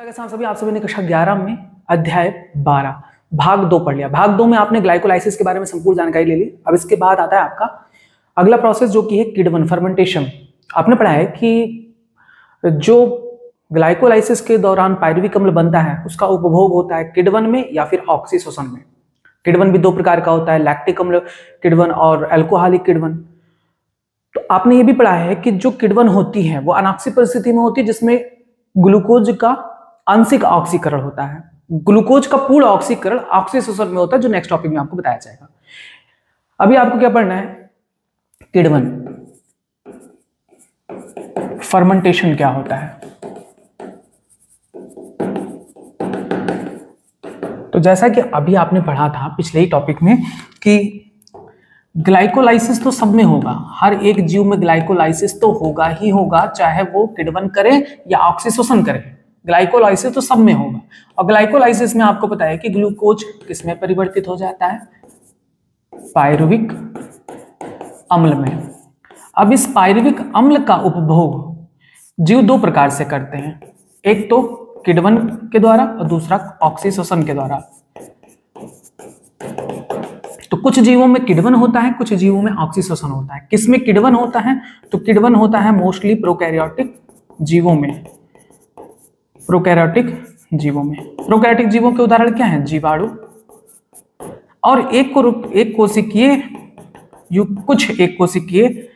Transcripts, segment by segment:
आप सभी ने कक्षा 11 में अध्याय 12 भाग 2 पढ़ लिया। भाग 2 में आपने ग्लाइकोलाइसिस के बारे में संपूर्ण जानकारी ले ली। अब इसके बाद आता है आपका अगला प्रोसेस जो कि है किडवन फर्मेंटेशन। आपने पढ़ा है कि जो ग्लाइकोलाइसिस के दौरान पायरुविक अम्ल बनता है उसका उपभोग होता है किडवन में या फिर ऑक्सीशोषण में। किडवन भी दो प्रकार का होता है, लैक्टिक अम्ल किडवन और अल्कोहलिक किडवन। तो आपने ये भी पढ़ा है कि जो किडवन होती है वो अनाक्सीय परिस्थिति में होती है जिसमें ग्लूकोज का आंशिक ऑक्सीकरण होता है। ग्लूकोज का पूर्ण ऑक्सीकरण ऑक्सीशोषण में होता है, जो नेक्स्ट टॉपिक में आपको बताया जाएगा। अभी आपको क्या पढ़ना है, किडवन फर्मेंटेशन क्या होता है। तो जैसा कि अभी आपने पढ़ा था पिछले ही टॉपिक में कि ग्लाइकोलाइसिस तो सब में होगा, हर एक जीव में ग्लाइकोलाइसिस तो होगा ही होगा, चाहे वो किडवन करे या ऑक्सीशोषण करे, ग्लाइकोलाइसिस तो सब में होगा। और ग्लाइकोलाइसिस में आपको पता है कि ग्लूकोज किसमें परिवर्तित हो जाता है, पायरुविक अम्ल में। अब इस पायरुविक अम्ल का उपभोग जीव दो प्रकार से करते हैं, एक तो किडवन के द्वारा और दूसरा ऑक्सीशोषण के द्वारा। तो कुछ जीवों में किडवन होता है, कुछ जीवों में ऑक्सीशोषण होता है। किसमें किडवन होता है, तो किडवन होता है मोस्टली प्रोकैरियोटिक जीवों में। प्रोकैरियोटिक जीवों में, प्रोकैरियोटिक जीवों के उदाहरण क्या हैं, जीवाणु और एक कोशिकीय कुछ एक कोशिकीय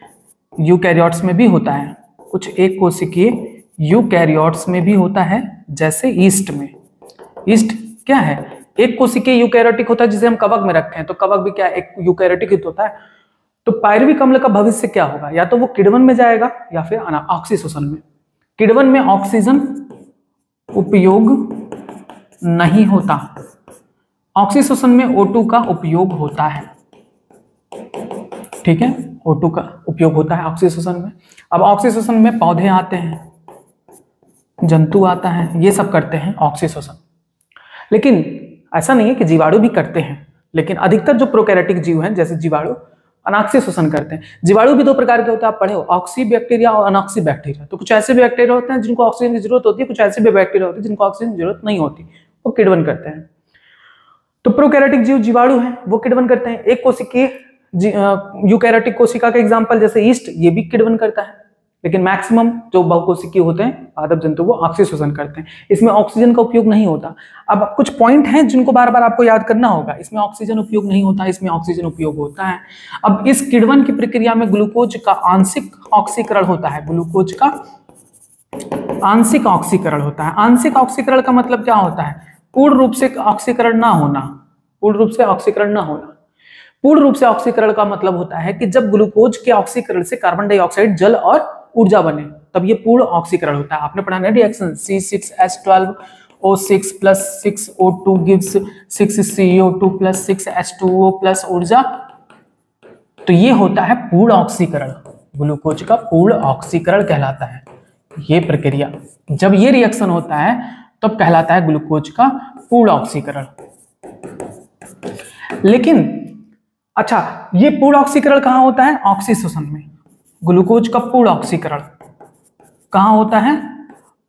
यूकैरियोट्स में भी होता है, कुछ एक कोशिकीय यूकैरियोट्स में भी होता है, जैसे ईस्ट में। ईस्ट क्या है, एक कोशिकीय यूकैरियोटिक होता है जिसे हम कवक में रखते हैं, तो कवक भी क्या एक यूकैरियोटिक होता है। तो पायरुविक अम्ल का भविष्य क्या होगा, या तो वो किडवन में जाएगा या फिर ऑक्सीशोषण में। किडवन में ऑक्सीजन उपयोग नहीं होता, ऑक्सीशोषण में O2 का उपयोग होता है। ठीक है, O2 का उपयोग होता है ऑक्सीशोषण में। अब ऑक्सीशोषण में पौधे आते हैं, जंतु आता है, ये सब करते हैं ऑक्सीशोषण। लेकिन ऐसा नहीं है कि जीवाणु भी करते हैं, लेकिन अधिकतर जो प्रोकैरियोटिक जीव हैं जैसे जीवाणु अनाक्सीय शोषण करते हैं। जीवाणु भी दो प्रकार के होते हैं, आप पढ़े हो, ऑक्सी बैक्टीरिया और अनाक्सी बैक्टीरिया। तो कुछ ऐसे भी बैक्टीरिया होते हैं जिनको ऑक्सीजन की जरूरत होती है, कुछ ऐसे भी बैक्टीरिया होते हैं जिनको ऑक्सीजन की जरूरत नहीं होती, वो किडवन करते हैं। तो प्रोकैरियोटिक जीव जीवाणु हैं, वो किडवन करते हैं। एक कोशिकीय यूकैरियोटिक कोशिका का एग्जाम्पल जैसे ईस्ट, ये भी किडवन करता है। लेकिन मैक्सिमम जो बहुकोशिकीय होते हैं पादप जंतु वो ऑक्सीशोषण करते हैं, इसमें ऑक्सीजन का उपयोग नहीं होता। अब कुछ पॉइंट हैं जिनको बार बार आपको याद करना होगा, इसमें ऑक्सीजन उपयोग नहीं होता, इसमें ऑक्सीजन उपयोग होता है। अब इस किडवन की प्रक्रिया में ग्लूकोज का आंशिक ऑक्सीकरण होता है, ग्लूकोज का आंशिक ऑक्सीकरण होता है। आंशिक ऑक्सीकरण का मतलब क्या होता है, पूर्ण रूप से ऑक्सीकरण ना होना, पूर्ण रूप से ऑक्सीकरण ना होना। पूर्ण रूप से ऑक्सीकरण का मतलब होता है कि जब ग्लूकोज के ऑक्सीकरण से कार्बन डाइऑक्साइड, जल और ऊर्जा बने, तब ये पूर्ण ऑक्सीकरण होता है। आपने पढ़ा है reaction C6H12O6 + 6O2 gives 6CO2 + 6H2O + ऊर्जा। तो ये होता है पूर्ण ऑक्सीकरण, ग्लूकोज का पूर्ण ऑक्सीकरण कहलाता है ये प्रक्रिया। जब ये रिएक्शन होता है तब कहलाता है ग्लूकोज का पूर्ण ऑक्सीकरण। लेकिन अच्छा, ये पूर्ण ऑक्सीकरण कहां होता है, ऑक्सीशोषण में। ग्लूकोज का पूर्ण ऑक्सीकरण कहां होता है,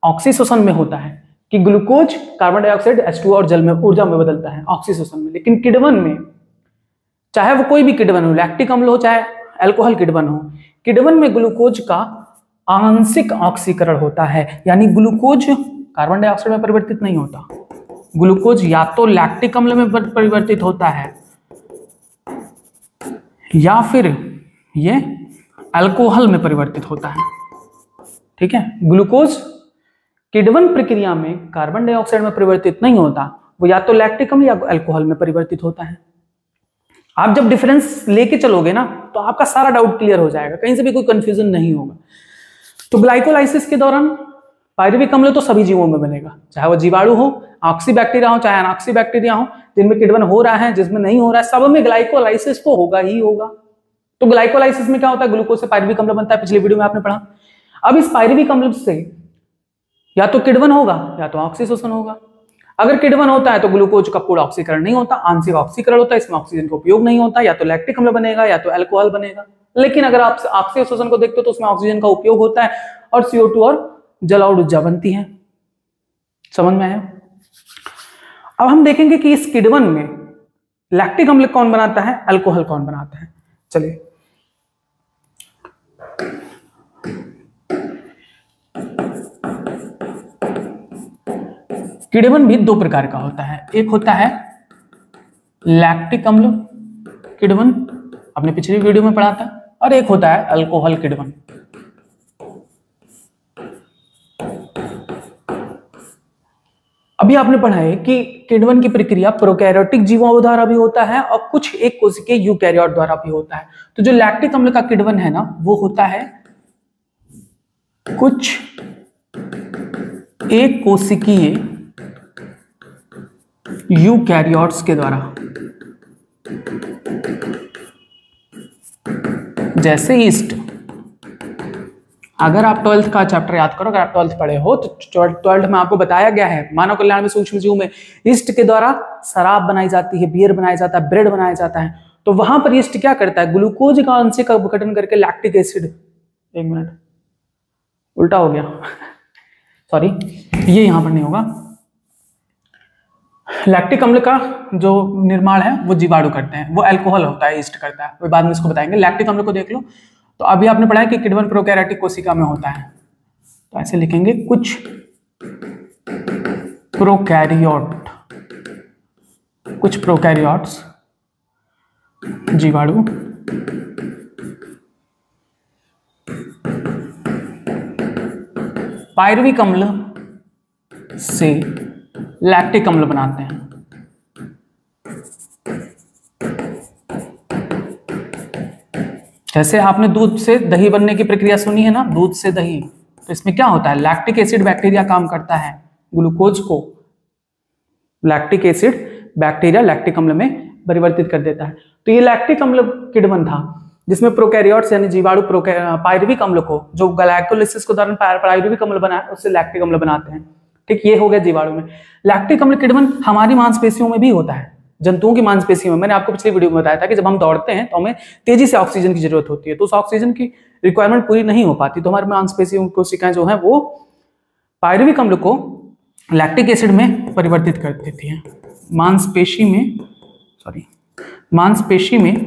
ऑक्सीशोषण में होता है, कि ग्लूकोज कार्बन डाइऑक्साइड H2 और जल में ऊर्जा में बदलता है ऑक्सीशोषण में। लेकिन किडवन में, चाहे वो कोई भी किडवन हो, लैक्टिक अम्ल हो चाहे अल्कोहल किडवन हो, किडवन में ग्लूकोज का आंशिक ऑक्सीकरण होता है, यानी ग्लूकोज कार्बन डाइऑक्साइड में परिवर्तित नहीं होता। ग्लूकोज या तो लैक्टिक अम्ल में परिवर्तित होता है या फिर ये अल्कोहल में परिवर्तित होता है। ठीक है, ग्लूकोज किडवन प्रक्रिया में कार्बन डाइऑक्साइड में परिवर्तित नहीं होता, वो या तो लैक्टिक अम्ल या अल्कोहल में परिवर्तित होता है। आप जब डिफरेंस लेके चलोगे ना तो आपका सारा डाउट क्लियर हो जाएगा, कहीं से भी कोई कंफ्यूजन नहीं होगा। तो ग्लाइकोलाइसिस के दौरान पायरुविक अम्ल तो सभी जीवों में बनेगा, चाहे वो जीवाणु हो, ऑक्सी बैक्टीरिया हो चाहे अनऑक्सी बैक्टीरिया हो, जिनमें किडवन हो रहा है जिसमें नहीं हो रहा है, सब में ग्लाइकोलाइसिस तो होगा ही होगा। तो ग्लाइकोलाइसिस में क्या होता है, ग्लूकोज से पायरुविक अम्ल बनता है, पिछले वीडियो में आपने पढ़ा। अब इस पायरुविक अम्ल से या तो किडवन होगा या तो ऑक्सीशोषण होगा। अगर किडवन होता है तो ग्लूकोज का पूर्ण ऑक्सीकरण नहीं होता, आंशिक ऑक्सीकरण होता है, इसमें ऑक्सीजन का उपयोग नहीं होता, या तो लैक्टिक अम्ल बनेगा या तो अल्कोहल बनेगा। लेकिन अगर आप ऑक्सीशोषण को देखते हो तो उसमें ऑक्सीजन का उपयोग होता है और CO2 और जल और ऊर्जा बनती है। समझ में आया? अब हम देखेंगे कि इस किण्वन में लैक्टिक अम्ल कौन बनाता है, अल्कोहल कौन बनाता है। चलिए, किण्वन भी दो प्रकार का होता है। एक होता है लैक्टिक अम्ल किण्वन, आपने पिछली वीडियो में पढ़ा था, और एक होता है अल्कोहल किण्वन। अभी आपने पढ़ा है कि किण्वन की प्रक्रिया प्रोकैरियोटिक जीवों द्वारा भी होता है और कुछ एक कोशिकीय यूकैरियोट द्वारा भी होता है। तो जो लैक्टिक अम्ल का किण्वन है ना, वो होता है कुछ एक कोशिकीय यूकैरियोट्स के द्वारा, जैसे ईस्ट। अगर आप 12th का चैप्टर याद करो, अगर आप 12th पढ़े हो तो 12th में आपको बताया गया है मानव कल्याण में सूक्ष्म जीव में ईस्ट के द्वारा शराब बनाई जाती है, बियर बनाया जाता है, ब्रेड बनाया जाता है। तो वहां पर ईस्ट क्या करता है, ग्लूकोज का आंशिक का अपघटन करके लैक्टिक एसिड, एक मिनट उल्टा हो गया सॉरी, ये यहां पर नहीं होगा। लैक्टिक अम्ल का जो निर्माण है वो जीवाणु करते हैं, वो अल्कोहल होता है, ईस्ट करता है, वो बाद में इसको बताएंगे। लैक्टिक अम्ल को देख लो। तो अभी आपने पढ़ा है कि किण्वन प्रोकैरियोटिक कोशिका में होता है, तो ऐसे लिखेंगे कुछ प्रोकैरियोट, कुछ प्रोकैरियोट्स जीवाणु पायरुविक अम्ल से लैक्टिक अम्ल बनाते हैं। जैसे आपने दूध से दही बनने की प्रक्रिया सुनी है ना, दूध से दही, तो इसमें क्या होता है, लैक्टिक एसिड बैक्टीरिया काम करता है, ग्लूकोज को लैक्टिक एसिड बैक्टीरिया लैक्टिक अम्ल में परिवर्तित कर देता है। तो ये लैक्टिक अम्ल किण्वन था जिसमें प्रोकैरियोट्स यानी जीवाणु पायरुविक अम्ल को, जो ग्लाइकोलिसिस के दौरान पायरुविक अम्ल बना है, उससे लैक्टिक अम्ल बनाते हैं। ठीक, ये हो गया जीवाणु में। लैक्टिक अम्ल किण्वन हमारी मांसपेशियों में भी होता है, जंतुओं की मांसपेशियों में। मैंने आपको पिछली वीडियो में बताया था कि जब हम दौड़ते हैं तो हमें तेजी से ऑक्सीजन की जरूरत होती है, तो उस ऑक्सीजन की रिक्वायरमेंट पूरी नहीं हो पाती, तो हमारी मांसपेशियों की कोशिकाएं जो है वो पायरुविक अम्ल को लैक्टिक एसिड में परिवर्तित कर देती है। मांसपेशी में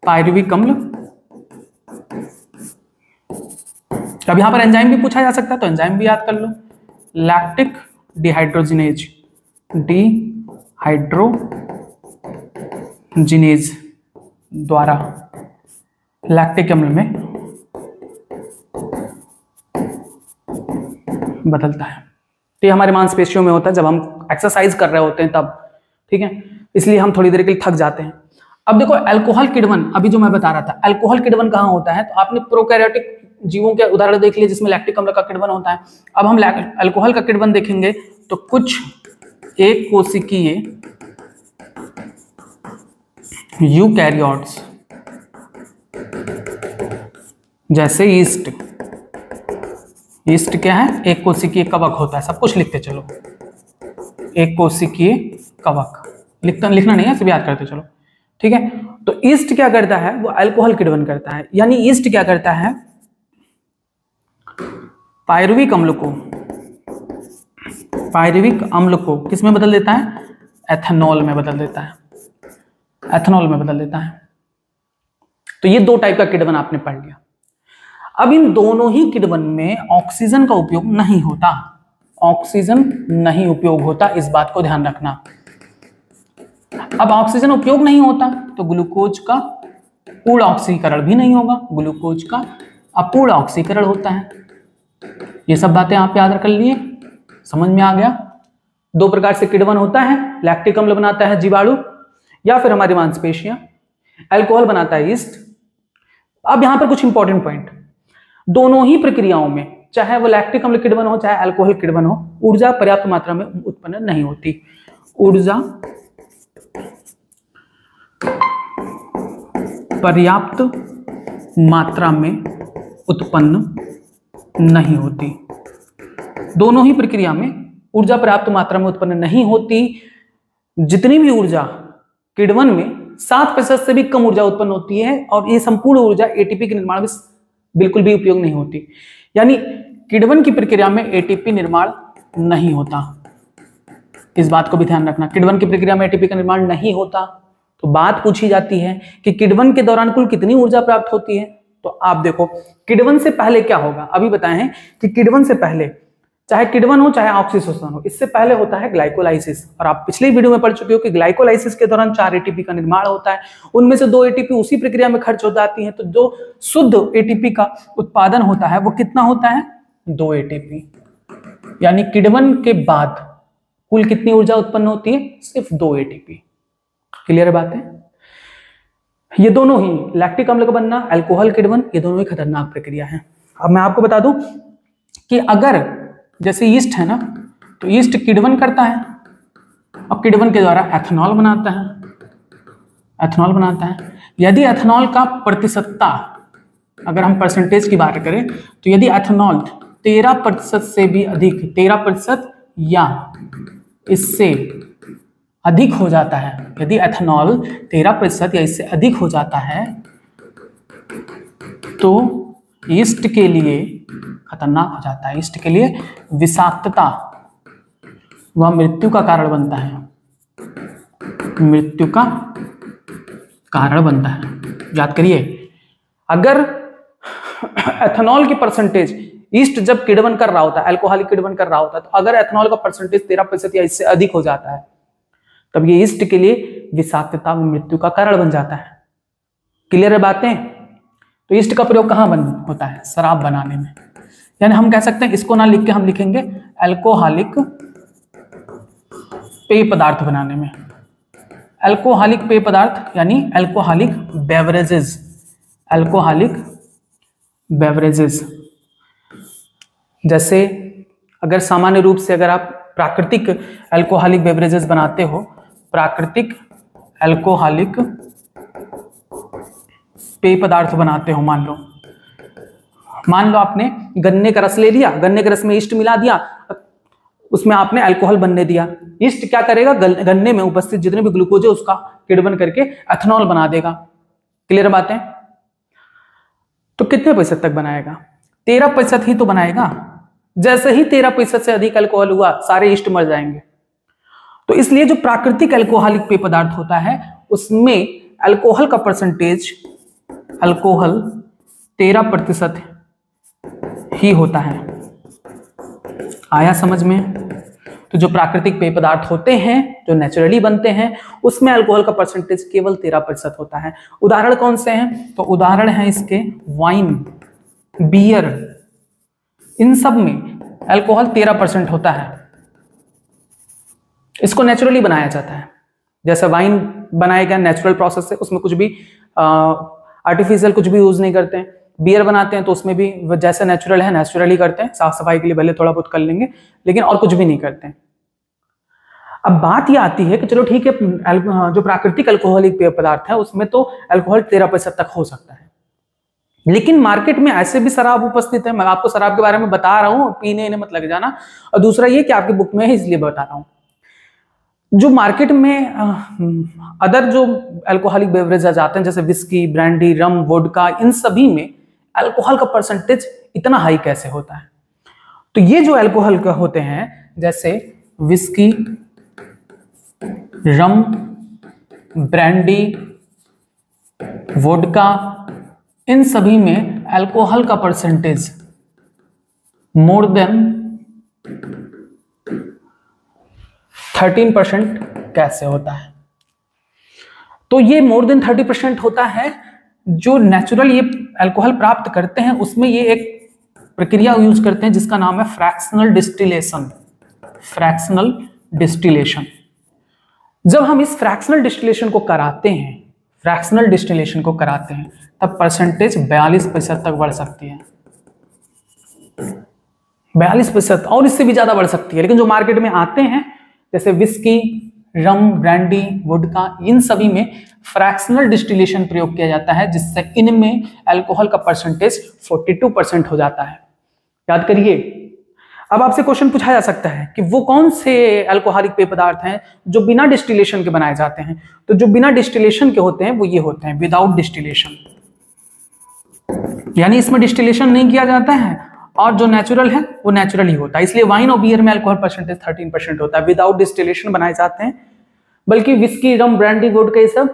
पायरुविक अम्ल। अब यहां पर एंजाइम भी पूछा जा सकता है, तो एंजाइम भी याद कर लो। लैक्टिक डिहाइड्रोजिनेज, डिहाइड्रोजिनेज द्वारा लैक्टिक अम्ल में बदलता है। तो ये हमारे मांसपेशियों में होता है जब हम एक्सरसाइज कर रहे होते हैं तब, ठीक है, इसलिए हम थोड़ी देर के लिए थक जाते हैं। अब देखो अल्कोहल किण्वन, अभी जो मैं बता रहा था, अल्कोहल किण्वन कहाँ होता है, तो आपने प्रोकैरियोटिक जीवों के उदाहरण देख लिए जिसमें लैक्टिक अम्ल का किण्वन होता है। अब हम अल्कोहल का किण्वन देखेंगे तो कुछ एक कोशिकीय यूकैरियोट्स, जैसे ईस्ट। ईस्ट क्या है, एक कोशिकीय कवक होता है, सब कुछ लिखते चलो, एक कोशिकीय कवक, लिखना नहीं है, सिर्फ याद करते चलो, ठीक है। तो ईस्ट क्या करता है, वो अल्कोहल किण्वन करता है, यानी ईस्ट क्या करता है, पायरुविक अम्ल को किस में बदल देता है, एथेनॉल में बदल देता है, एथेनॉल में बदल देता है। तो ये दो टाइप का किण्वन आपने पढ़ लिया। अब इन दोनों ही किण्वन में ऑक्सीजन का उपयोग नहीं होता, ऑक्सीजन नहीं उपयोग होता, इस बात को ध्यान रखना। अब ऑक्सीजन उपयोग नहीं होता तो ग्लूकोज का पूर्ण ऑक्सीकरण भी नहीं होगा, ग्लूकोज का अपूर्ण ऑक्सीकरण होता है। ये सब बातें आप याद कर लिए, समझ में आ गया। दो प्रकार से किण्वन होता है, लैक्टिक अम्ल बनाता है जीवाणु या फिर हमारी मांसपेशियां, अल्कोहल बनाता है ईस्ट। अब यहां पर कुछ इंपॉर्टेंट पॉइंट, दोनों ही प्रक्रियाओं में, चाहे वो लैक्टिक अम्ल किण्वन हो चाहे अल्कोहल किण्वन हो, ऊर्जा पर्याप्त मात्रा में उत्पन्न नहीं होती, ऊर्जा पर्याप्त मात्रा में उत्पन्न नहीं होती। दोनों ही प्रक्रिया में ऊर्जा पर्याप्त मात्रा में उत्पन्न नहीं होती। जितनी भी ऊर्जा किण्वन में 7% से भी कम ऊर्जा उत्पन्न होती है और ये संपूर्ण ऊर्जा एटीपी के निर्माण में बिल्कुल भी उपयोग नहीं होती, यानी किण्वन की प्रक्रिया में एटीपी निर्माण नहीं होता। इस बात को भी ध्यान रखना। किण्वन की प्रक्रिया में एटीपी का निर्माण नहीं होता, तो बात पूछी जाती है कि किण्वन के दौरान कुल कितनी ऊर्जा प्राप्त होती है। तो आप देखो किण्वन से पहले क्या होगा, अभी बताए हैं कि किण्वन से पहले चाहे किण्वन हो चाहे ऑक्सीशोषण हो, इससे पहले होता है ग्लाइकोलाइसिस। और आप पिछले वीडियो में पढ़ चुके हो कि ग्लाइकोलाइसिस के दौरान 4 एटीपी का निर्माण होता है, उनमें से 2 एटीपी उसी प्रक्रिया में खर्च हो जाती है। तो जो शुद्ध एटीपी का उत्पादन होता है वो कितना होता है, 2 एटीपी। यानी किण्वन के बाद कुल कितनी ऊर्जा उत्पन्न होती है, सिर्फ 2 एटीपी। क्लियर बात है। ये दोनों ही लैक्टिक अम्ल का बनना, अल्कोहल किण्वन, ये दोनों ही खतरनाक प्रक्रिया है। अब मैं आपको बता दूं कि अगर जैसे यीस्ट है ना, तो यीस्ट किण्वन करता है और किण्वन के द्वारा एथेनॉल बनाता है, एथेनॉल बनाता है। यदि एथेनॉल का प्रतिशतता, अगर हम परसेंटेज की बात करें, तो यदि एथेनॉल 13% से भी अधिक, 13% या इससे अधिक हो जाता है, यदि एथेनॉल 13% या इससे अधिक हो जाता है, तो यीस्ट के लिए खतरनाक हो जाता है, यीस्ट के लिए विषाक्तता वह मृत्यु का कारण बनता है, मृत्यु का कारण बनता है। याद करिए, अगर एथेनॉल की परसेंटेज, यीस्ट जब किण्वन कर रहा होता है, अल्कोहलिक किण्वन कर रहा होता है, तो अगर एथेनॉल का परसेंटेज 13% या इससे अधिक हो जाता है, तब ये यीस्ट के लिए विषाक्तता में मृत्यु का कारण बन जाता है। क्लियर है बातें। तो यीस्ट का प्रयोग कहाँ होता है, शराब बनाने में। यानी हम कह सकते हैं, इसको ना लिख के हम लिखेंगे अल्कोहलिक पेय पदार्थ बनाने में। अल्कोहलिक पेय पदार्थ यानी अल्कोहलिक बेवरेजेस, अल्कोहलिक बेवरेजेस। जैसे अगर सामान्य रूप से अगर आप प्राकृतिक अल्कोहलिक बेवरेजेस बनाते हो, प्राकृतिक अल्कोहलिक पेय पदार्थ बनाते हो, मान लो आपने गन्ने का रस ले लिया, गन्ने के रस में यीस्ट मिला दिया, उसमें आपने अल्कोहल बनने दिया। यीस्ट क्या करेगा, गन्ने में उपस्थित जितने भी ग्लूकोज है उसका किण्वन करके एथेनॉल बना देगा। क्लियर बात है। तो कितने प्रतिशत तक बनाएगा, 13% ही तो बनाएगा। जैसे ही 13% से अधिक अल्कोहल हुआ, सारे यीस्ट मर जाएंगे। तो इसलिए जो प्राकृतिक अल्कोहलिक पेय पदार्थ होता है उसमें अल्कोहल का परसेंटेज, अल्कोहल 13% ही होता है। आया समझ में। तो जो प्राकृतिक पेय पदार्थ होते हैं, जो नेचुरली बनते हैं, उसमें अल्कोहल का परसेंटेज केवल 13% होता है। उदाहरण कौन से हैं, तो उदाहरण है इसके वाइन, बियर, इन सब में अल्कोहल 13% होता है। इसको नेचुरली बनाया जाता है। जैसे वाइन बनाया गया नेचुरल प्रोसेस से, उसमें कुछ भी आर्टिफिशियल कुछ भी यूज नहीं करते हैं। बियर बनाते हैं तो उसमें भी जैसे नेचुरल है नेचुरली करते हैं, साफ सफाई के लिए भले थोड़ा बहुत कर लेंगे, लेकिन और कुछ भी नहीं करते हैं। अब बात ये आती है कि चलो ठीक है, जो प्राकृतिक अल्कोहलिक पेय पदार्थ है उसमें तो अल्कोहल 13% तक हो सकता है, लेकिन मार्केट में ऐसे भी शराब उपस्थित है। मैं आपको शराब के बारे में बता रहा हूं, पीने इन्हें मत लग जाना। और दूसरा ये कि आपकी बुक में है इसलिए बता रहा हूं। जो मार्केट में अदर जो अल्कोहलिक बेवरेज जाते हैं, जैसे विस्की, ब्रांडी, रम, वोडका, इन सभी में अल्कोहल का परसेंटेज इतना हाई कैसे होता है। तो ये जो अल्कोहल का होते हैं, जैसे विस्की, रम, ब्रांडी, वोडका, इन सभी में अल्कोहल का परसेंटेज मोर देन 13% कैसे होता है। तो ये मोर देन 30% होता है। जो नेचुरल ये अल्कोहल प्राप्त करते हैं उसमें ये एक प्रक्रिया यूज करते हैं जिसका नाम है फ्रैक्शनल डिस्टिलेशन। Fractional distillation. जब हम इस फ्रैक्शनल डिस्टिलेशन को कराते हैं, फ्रैक्शनल डिस्टिलेशन को कराते हैं, तब परसेंटेज 42% तक बढ़ सकती है। 42% और इससे भी ज्यादा बढ़ सकती है। लेकिन जो मार्केट में आते हैं जैसे विस्की, रम, ब्रांडी, वोडका, इन सभी में फ्रैक्शनल डिस्टिलेशन प्रयोग किया जाता है, जिससे इनमें अल्कोहल का परसेंटेज 42% हो जाता है। याद करिए। अब आपसे क्वेश्चन पूछा जा सकता है कि वो कौन से अल्कोहलिक पेय पदार्थ हैं जो बिना डिस्टिलेशन के बनाए जाते हैं। तो जो बिना डिस्टिलेशन के होते हैं वो ये होते हैं विदाउट डिस्टिलेशन, यानी इसमें डिस्टिलेशन नहीं किया जाता है और जो नेचुरल है वो नेचुरल ही होता है। इसलिए वाइन और बियर में अल्कोहल परसेंटेज 13% होता है, विदाउट डिस्टिलेशन बनाए जाते हैं। बल्कि विस्की, रम, ब्रांडी, वोडका ये सब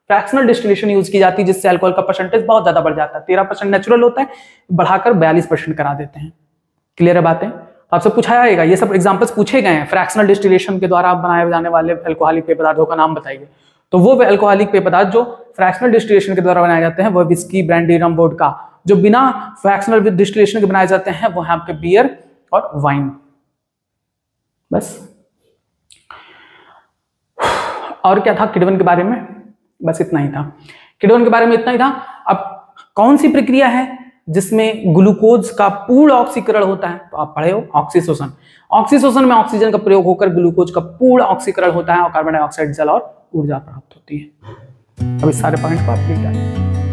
फ्रैक्शनल डिस्टिलेशन यूज की जाती है, जिससे अल्कोहल का परसेंटेज बहुत ज्यादा बढ़ जाता है। 13% नेचुरल होता है, बढ़ाकर 42% करा देते हैं। क्लियर है बातें? आपसे पूछा जाएगा, ये सब एग्जांपल्स पूछे गए हैं, फ्रैक्शनल डिस्टिलेशन के द्वारा बनाए जाने वाले अल्कोहलिक पेय पदार्थों का नाम बताइए। तो वो अल्कोहलिक पेय पदार्थ जो फ्रैक्शनल डिस्टिलेशन के द्वारा बनाए जाते हैं वो विस्की, ब्रांडी, रम, वोडका। जो बिना फ्रैक्शनल डिस्टिलेशन के बनाए जाते हैं वो है आपके बियर और वाइन। बस। और क्या था किण्वन के बारे में? बस इतना ही था। किण्वन के बारे में इतना ही था। अब कौन सी प्रक्रिया है जिसमें ग्लूकोज का पूर्ण ऑक्सीकरण होता है? तो आप पढ़े हो, ऑक्सीशोषण। ऑक्सीशोषण में ऑक्सीजन का प्रयोग होकर ग्लूकोज का पूर्ण ऑक्सीकरण होता है और कार्बन डाइऑक्साइड, जल और ऊर्जा प्राप्त होती है। अब इस सारे पॉइंट को आप लिख डालिए।